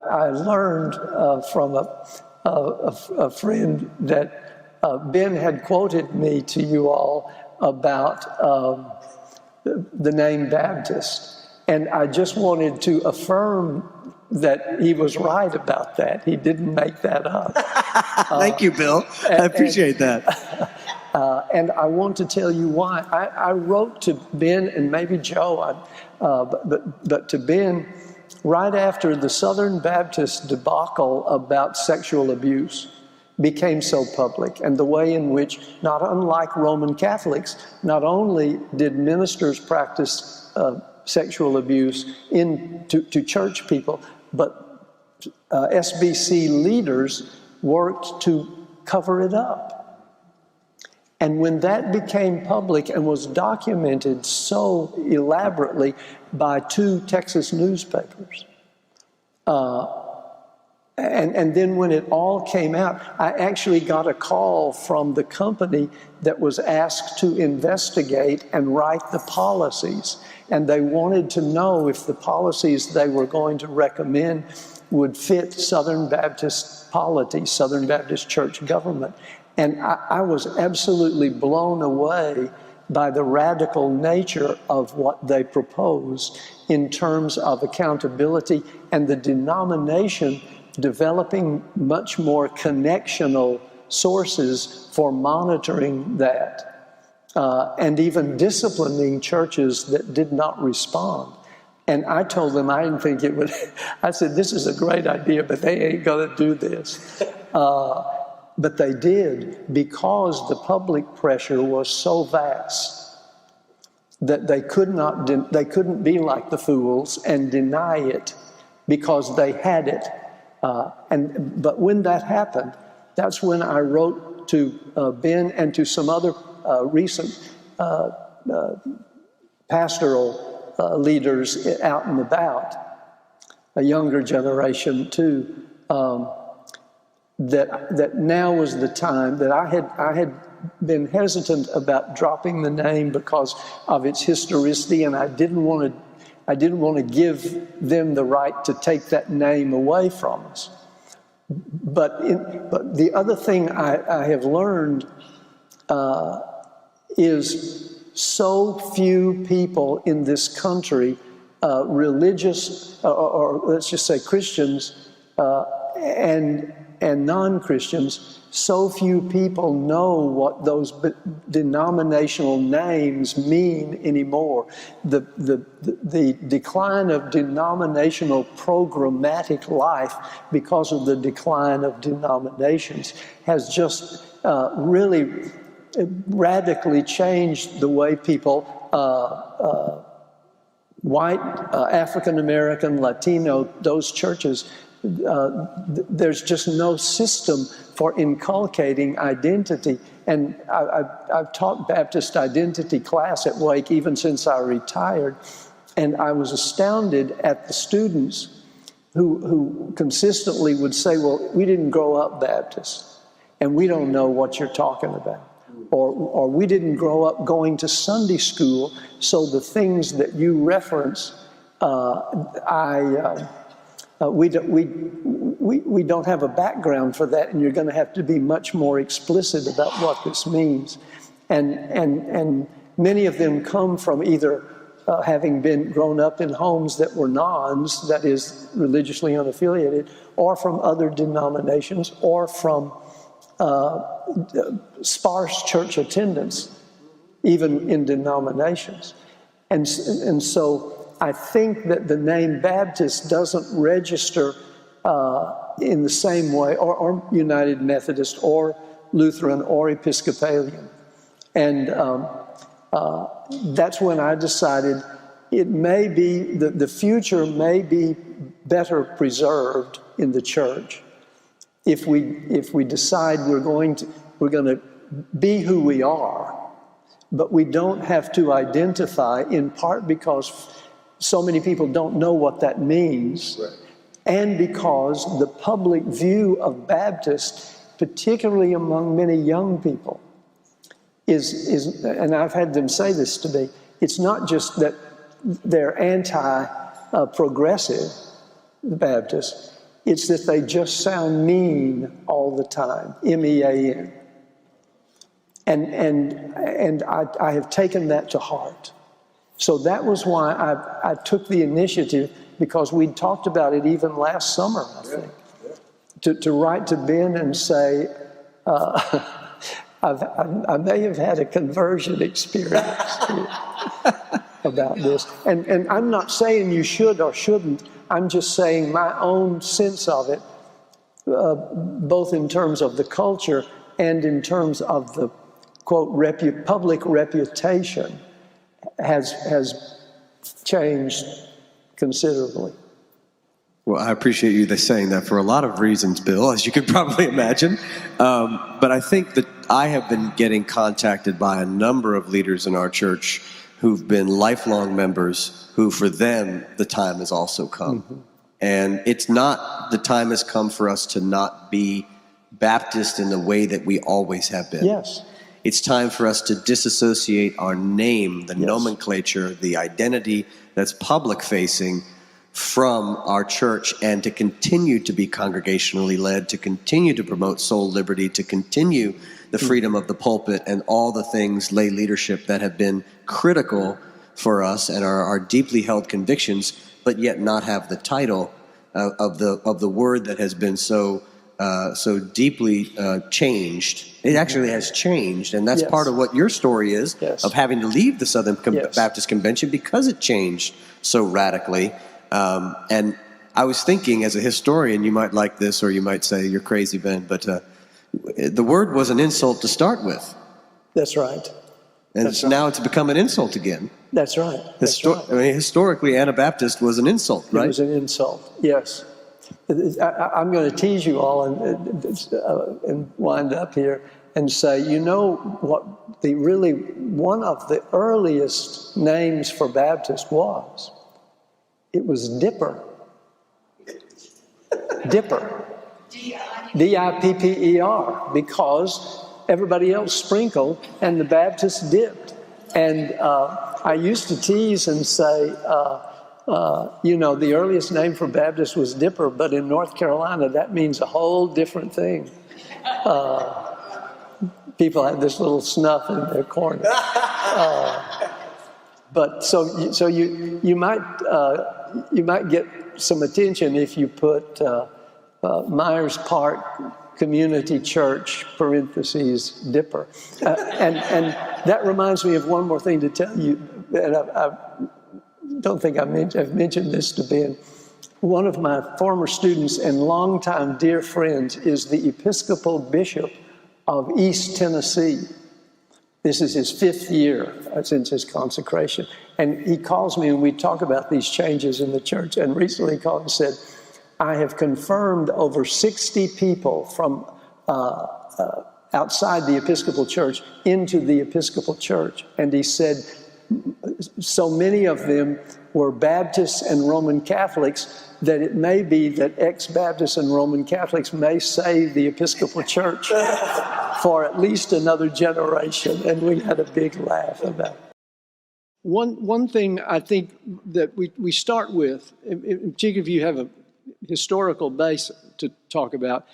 I learned from a friend that Ben had quoted me to you all about the name Baptist. And I just wanted to affirm that he was right about that. He didn't make that up. Thank you, Bill. I appreciate that. And I want to tell you why. I wrote to Ben and maybe Joe, but to Ben, right after the Southern Baptist debacle about sexual abuse became so public, and the way in which, not unlike Roman Catholics, not only did ministers practice sexual abuse to church people, but SBC leaders worked to cover it up. And when that became public and was documented so elaborately by 2 Texas newspapers, and then when it all came out, I actually got a call from the company that was asked to investigate and write the policies. And they wanted to know if the policies they were going to recommend would fit Southern Baptist polity, Southern Baptist church government. And I was absolutely blown away by the radical nature of what they proposed in terms of accountability, and the denomination developing much more connectional sources for monitoring that, and even disciplining churches that did not respond. And I told them I didn't think it would. I said, this is a great idea, but they ain't going to do this. But they did, because the public pressure was so vast that they couldn't be like the fools and deny it, because they had it. But when that happened, that's when I wrote to Ben and to some other recent pastoral leaders out and about, a younger generation too, that now was the time that I had been hesitant about dropping the name because of its historicity, and I didn't want to give them the right to take that name away from us. But the other thing I have learned is so few people in this country, religious, or let's just say Christians, and non-Christians, so few people know what those denominational names mean anymore. The decline of denominational programmatic life because of the decline of denominations has just really radically changed the way people, white, African-American, Latino, those churches, there's just no system for inculcating identity. And I've taught Baptist identity class at Wake even since I retired, and I was astounded at the students who consistently would say, well, we didn't grow up Baptist, and we don't know what you're talking about. Or we didn't grow up going to Sunday school, so the things that you reference, we don't have a background for that, and you're going to have to be much more explicit about what this means. And many of them come from either having been grown up in homes that were nones, that is, religiously unaffiliated, or from other denominations, or from sparse church attendance, even in denominations. And so I think that the name Baptist doesn't register in the same way, or United Methodist, or Lutheran, or Episcopalian. And that's when I decided it may be, the future may be better preserved in the church if we decide we're going to be who we are, but we don't have to identify, in part because so many people don't know what that means, right, and because the public view of Baptist, particularly among many young people, is, and I've had them say this to me, it's not just that they're anti-progressive, the Baptists, It's that they just sound mean all the time, M-E-A-N. And I have taken that to heart. So that was why I took the initiative, because we'd talked about it even last summer, I think, to write to Ben and say, I may have had a conversion experience about this. And I'm not saying you should or shouldn't. I'm just saying my own sense of it, both in terms of the culture and in terms of the, quote, public reputation has changed considerably. Well, I appreciate you saying that for a lot of reasons, Bill, as you could probably imagine. But I think that I have been getting contacted by a number of leaders in our church who've been lifelong members, who for them, the time has also come. Mm-hmm. And it's not, the time has come for us to not be Baptist in the way that we always have been. Yes. It's time for us to disassociate our name, the nomenclature, the identity that's public-facing from our church, and to continue to be congregationally led, to continue to promote soul liberty, to continue the freedom of the pulpit and all the things, lay leadership, that have been critical for us and are deeply held convictions, but yet not have the title of the word that has been so deeply changed. It actually has changed, and that's part of what your story is, of having to leave the Southern Baptist Convention because it changed so radically. And I was thinking, as a historian, you might like this, or you might say you're crazy, Ben, but the word was an insult to start with. That's right. And now it's become an insult again. That's right. I mean, historically, Anabaptist was an insult, right? It was an insult, yes. I'm going to tease you all and wind up here and say, you know what one of the earliest names for Baptist was? It was Dipper. Dipper. D-I-P-P-E-R, because everybody else sprinkled and the Baptists dipped. And I used to tease and say, you know, the earliest name for Baptist was Dipper, but in North Carolina, that means a whole different thing. People had this little snuff in their corner. But so you might get some attention if you put Myers Park Community Church, parentheses, Dipper. And that reminds me of one more thing to tell you, and I don't think I've mentioned this to Ben. One of my former students and longtime dear friends is the Episcopal Bishop of East Tennessee. This is his 5th year since his consecration. And he calls me and we talk about these changes in the church. And recently he called and said, I have confirmed over 60 people from outside the Episcopal Church into the Episcopal Church. And he said, so many of them were Baptists and Roman Catholics that it may be that ex-Baptists and Roman Catholics may save the Episcopal Church for at least another generation. And we had a big laugh about it. One thing I think that we start with, particularly if you have a historical base to talk about,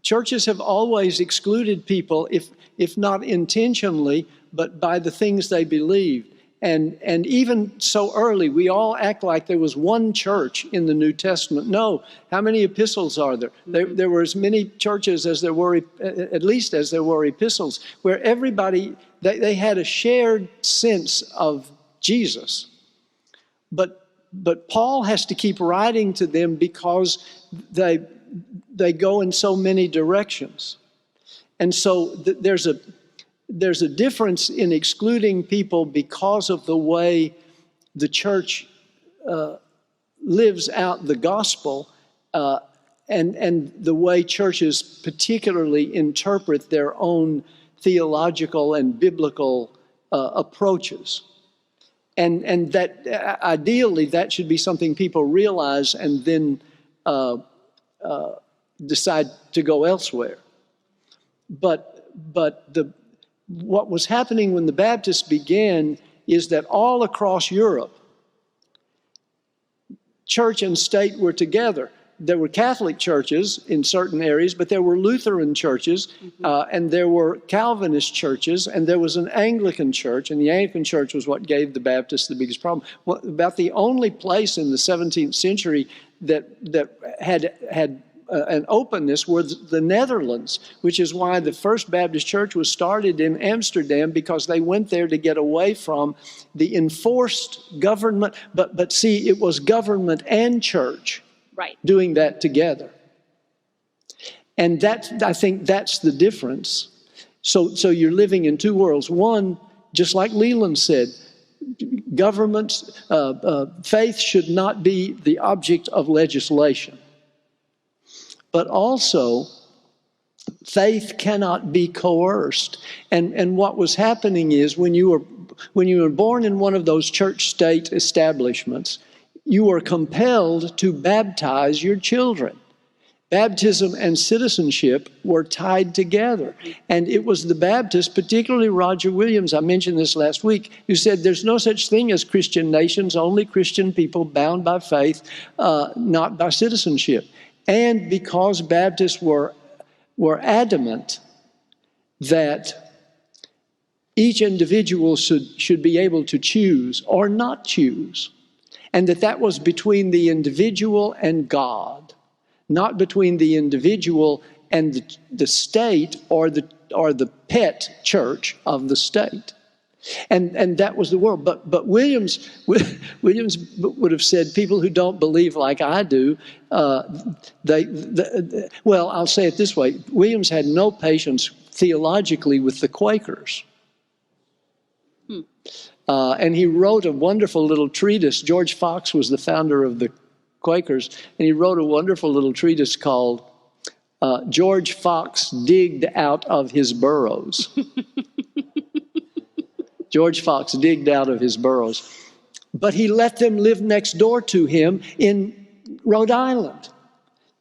churches have always excluded people, if not intentionally, but by the things they believed. And even so early, we all act like there was one church in the New Testament. No, how many epistles are there? There were as many churches as there were, at least as there were epistles, where everybody, they had a shared sense of Jesus. But Paul has to keep writing to them because they go in so many directions. And so there's a difference in excluding people because of the way the church lives out the gospel and the way churches particularly interpret their own theological and biblical approaches. And that ideally that should be something people realize and then decide to go elsewhere. But what was happening when the Baptists began is that all across Europe, church and state were together. there were Catholic churches in certain areas, but there were Lutheran churches, and there were Calvinist churches, and there was an Anglican church, and the Anglican church was what gave the Baptists the biggest problem. Well, about the only place in the 17th century that had an openness were the Netherlands, which is why the First Baptist Church was started in Amsterdam, because they went there to get away from the enforced government. But see, it was government and church doing that together. And I think that's the difference. So you're living in two worlds. One, just like Leland said, governments, faith should not be the object of legislation. But also, faith cannot be coerced. And what was happening is when you were born in one of those church-state establishments, you were compelled to baptize your children. Baptism and citizenship were tied together. And it was the Baptists, particularly Roger Williams, I mentioned this last week, who said there's no such thing as Christian nations, only Christian people bound by faith, not by citizenship. And because Baptists were adamant that each individual should be able to choose or not choose, and that was between the individual and God, not between the individual and the state or the pet church of the state. And that was the world. But Williams would have said, people who don't believe like I do, well, I'll say it this way. Williams had no patience theologically with the Quakers. And he wrote a wonderful little treatise. George Fox was the founder of the Quakers, and he wrote a wonderful little treatise called George Fox Digged Out of His Burrows. George Fox digged out of his burrows. But he let them live next door to him in Rhode Island.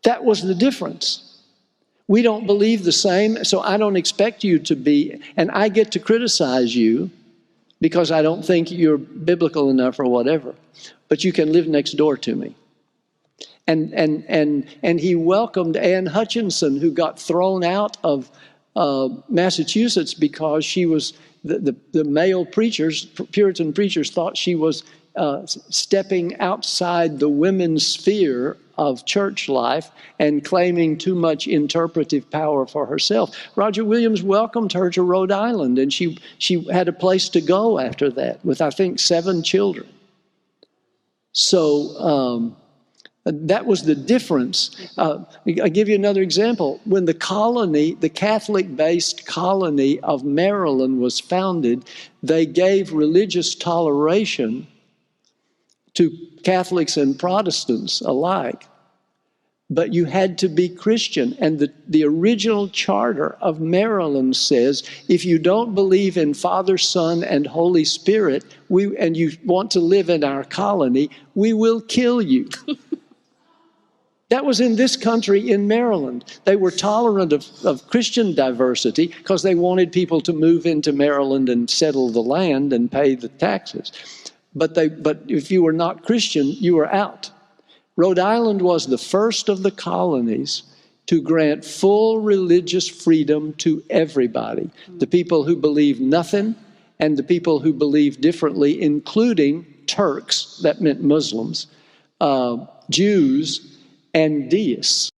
That was the difference. We don't believe the same, so I don't expect you to be, and I get to criticize you because I don't think you're biblical enough or whatever. But you can live next door to me. And he welcomed Ann Hutchinson, who got thrown out of Massachusetts because she was the male preachers, Puritan preachers, thought she was stepping outside the women's sphere of church life and claiming too much interpretive power for herself. Roger Williams welcomed her to Rhode Island, and she had a place to go after that with, I think, 7 children. So that was the difference. I'll give you another example. When the colony, the Catholic-based colony of Maryland was founded, they gave religious toleration to Catholics and Protestants alike. But you had to be Christian. And the original charter of Maryland says, if you don't believe in Father, Son, and Holy Spirit, and you want to live in our colony, we will kill you. That was in this country, in Maryland. They were tolerant of Christian diversity because they wanted people to move into Maryland and settle the land and pay the taxes. But if you were not Christian, you were out. Rhode Island was the first of the colonies to grant full religious freedom to everybody. The people who believe nothing and the people who believe differently, including Turks, that meant Muslims, Jews, and deists.